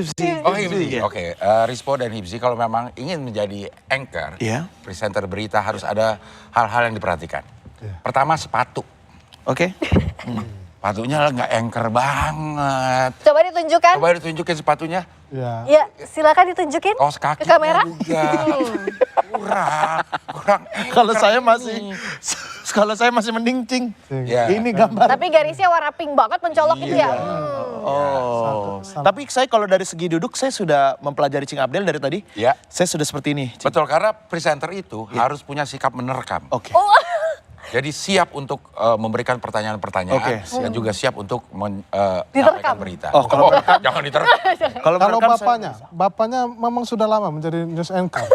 Hipzi. Oh Hipzi, oke. Rispo dan Hipzi kalau memang ingin menjadi anchor, presenter berita harus ada hal-hal yang diperhatikan. Pertama sepatu. Oke. Sepatunya nggak anchor banget. Coba ditunjukkan. Coba ditunjukin sepatunya. Ya, silakan ditunjukin Kaos kaki ke kamera. juga. Kurang. Kalau saya masih mending cing. Ya. Ini gambar. Tapi garisnya warna pink banget mencolok itu ya. Oh. Tapi saya kalau dari segi duduk saya sudah mempelajari Cing Abdel dari tadi. Ya. Saya sudah seperti ini. Cing. Betul, karena presenter itu harus punya sikap menerkam. Oke. Jadi siap untuk memberikan pertanyaan-pertanyaan dan juga siap untuk menyampaikan berita. Oh, kalau jangan diterkam. Kalau bapaknya memang sudah lama menjadi news anchor.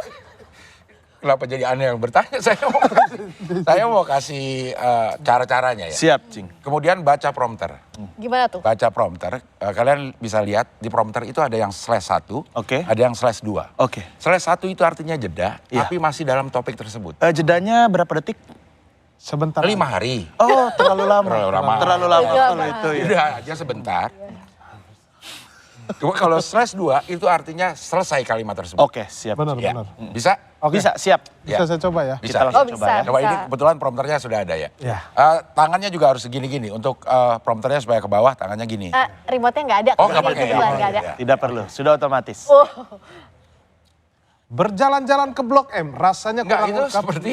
Kenapa jadi aneh yang bertanya? Saya mau kasih cara-caranya ya. Siap, Cing. Kemudian baca prompter. Gimana tuh? Baca prompter, kalian bisa lihat di prompter itu ada yang /1, ada yang /2. Oke. /1 itu artinya jeda, tapi masih dalam topik tersebut. Jedanya berapa detik? Sebentar. 5 hari. Oh, terlalu lama. Terlalu lama. Itu ya. Udah aja sebentar. Cuma kalau /2 itu artinya selesai kalimat tersebut. Oke, siap. Benar. Bisa? Oke. Bisa, siap. Bisa saya coba ya? Bisa. Kita langsung bisa. coba ya. Coba ini kebetulan prompternya sudah ada ya. Ya. Tangannya juga harus segini-gini. Untuk prompternya supaya ke bawah, tangannya gini. Remote-nya nggak ada. Oh, nggak pakai. Kebetulan nggak ada. Tidak perlu, sudah otomatis. Berjalan-jalan ke Blok M, rasanya Enggak, kurang itu lengkap. seperti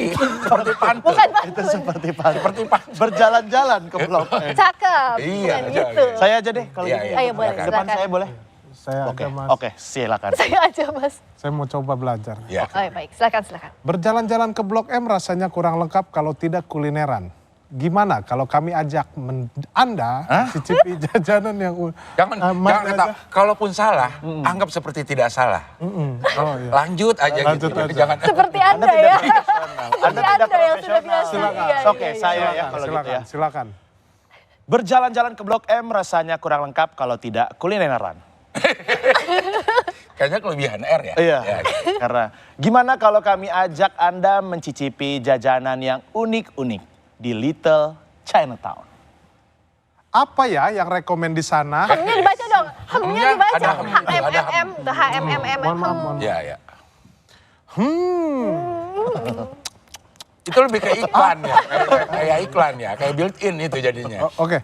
pantun. Bukan pantun. Itu seperti berjalan-jalan ke Blok M. Cakep. Iya, Bukan iya, gitu. iya. Saya aja deh kalau Iya, gitu. iya. Ayo boleh, Depan silakan. saya boleh? Saya Oke, aja mas. oke, silakan. Saya aja mas. Saya mau coba belajar. Ya. Oh, baik, silakan. Berjalan-jalan ke Blok M rasanya kurang lengkap kalau tidak kulineran. Gimana kalau kami ajak Anda cicipi jajanan yang... Jangan kata, kalaupun salah, anggap seperti tidak salah. Oh, iya. Lanjut aja Lanjut gitu. aja. Jangan, Seperti Anda ya. Anda tidak yang sudah biasa. profesional. Iya, Oke, saya ya kalau gitu ya. Silakan. Berjalan-jalan ke Blok M rasanya kurang lengkap kalau tidak kulineran. kayaknya kelebihan R ya. Iya, Ya. karena gimana kalau kami ajak Anda mencicipi jajanan yang unik-unik di Little Chinatown. Apa ya yang rekomen di sana? Hemnya dibaca dong. Hemnya dibaca. Ada hem itu, ada hem. HMMM. Mohon. Iya, iya. Itu lebih ke iklan ya, kayak iklan ya, kayak built in itu jadinya. Oke.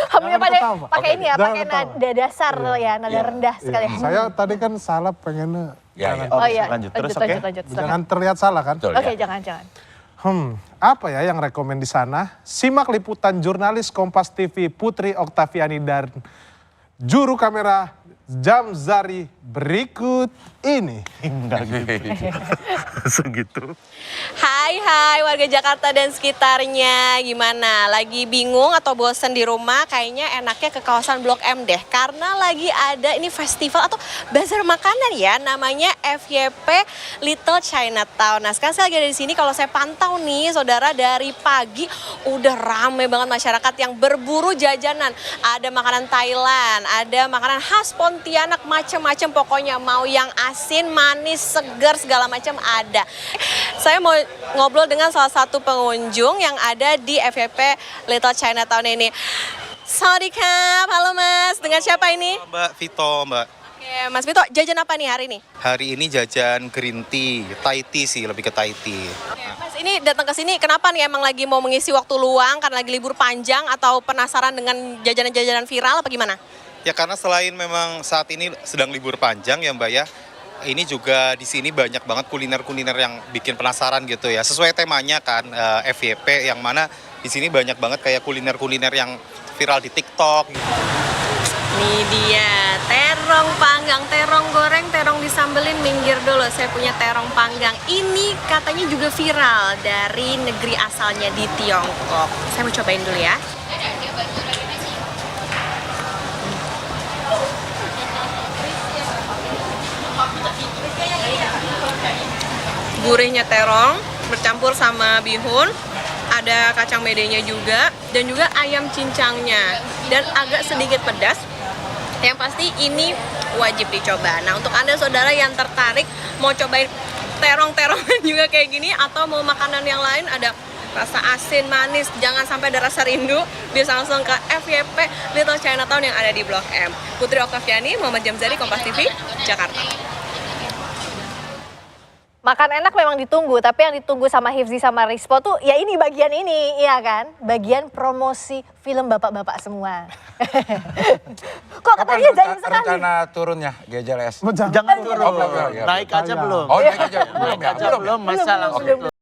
Hemnya pakai ini ya, Jangan pakai ketawa. nada dasar ya, nada rendah sekali. Saya tadi kan salah pengennya. Ya, ya. Oh iya, lanjut. Terus, lanjut. oke. Jangan terlihat salah kan? Betul, Oke, ya. jangan. Apa ya yang rekomen di sana? Simak liputan jurnalis Kompas TV Putri Oktaviani dan juru kamera Jamzari berikut ini. Enggak gitu. Segitu. Hai warga Jakarta dan sekitarnya, gimana? Lagi bingung atau bosen di rumah? Kayaknya enaknya ke kawasan Blok M deh, karena lagi ada ini festival atau bazar makanan ya, namanya FYP Little Chinatown. Nah sekarang saya lagi ada di sini, kalau saya pantau nih saudara, dari pagi udah rame banget masyarakat yang berburu jajanan. Ada makanan Thailand, ada makanan khas Pontianak, macam-macam pokoknya, mau yang asin, manis, segar, segala macam ada. Saya mau ngobrol dengan salah satu pengunjung yang ada di FYP Little Chinatown ini. Sawadikap, halo Mas, dengan siapa ini? Mbak Vito, Mbak. Oke, Mas Vito, jajan apa nih hari ini? Hari ini jajan green tea, Thai tea sih, lebih ke Thai tea. Oke, Mas, ini datang ke sini kenapa nih? Emang lagi mau mengisi waktu luang karena lagi libur panjang atau penasaran dengan jajanan-jajanan viral apa gimana? Ya karena selain memang saat ini sedang libur panjang ya Mbak ya, ini juga di sini banyak banget kuliner-kuliner yang bikin penasaran gitu ya. Sesuai temanya kan FYP, yang mana di sini banyak banget kayak kuliner-kuliner yang viral di TikTok. Ini dia, terong panggang, terong goreng, terong disambelin, minggir dulu. Saya punya terong panggang. Ini katanya juga viral dari negeri asalnya di Tiongkok. Saya mau cobain dulu ya. Gurihnya terong bercampur sama bihun, ada kacang medenya juga, dan juga ayam cincangnya, dan agak sedikit pedas. Yang pasti ini wajib dicoba. Nah untuk Anda saudara yang tertarik mau cobain terong-terongan juga kayak gini, atau mau makanan yang lain, ada rasa asin, manis, jangan sampai ada rasa rindu, bisa langsung ke FYP Little Chinatown yang ada di Blok M. Putri Oktaviani, Muhammad Jamzari, Kompas TV, Jakarta. Makan enak memang ditunggu, tapi yang ditunggu sama Hifzi sama Rispo tuh ya ini bagian ini, iya kan? Bagian promosi film bapak-bapak semua. Kok katanya jadi sekali? Rencana turunnya GJLS? Jangan turun. Oh, belum, belum. Naik aja belum. Oh, naik aja. Naik aja belum, masa langsung